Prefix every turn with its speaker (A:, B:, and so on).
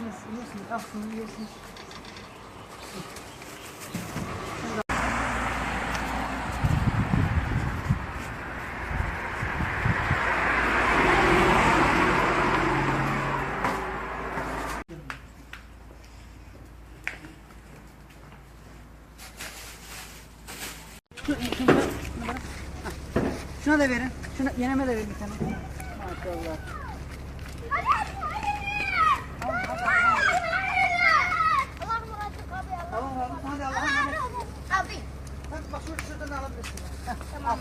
A: yersiniz. Yersiniz. Al şunu yersiniz. Şuna da verin. Şuna yeneme de verin bir tane. Maşallah. Tamam hadi Allah'a emanet.
B: Abi.
A: Bak şuradan alabilirsin.
B: Tamam.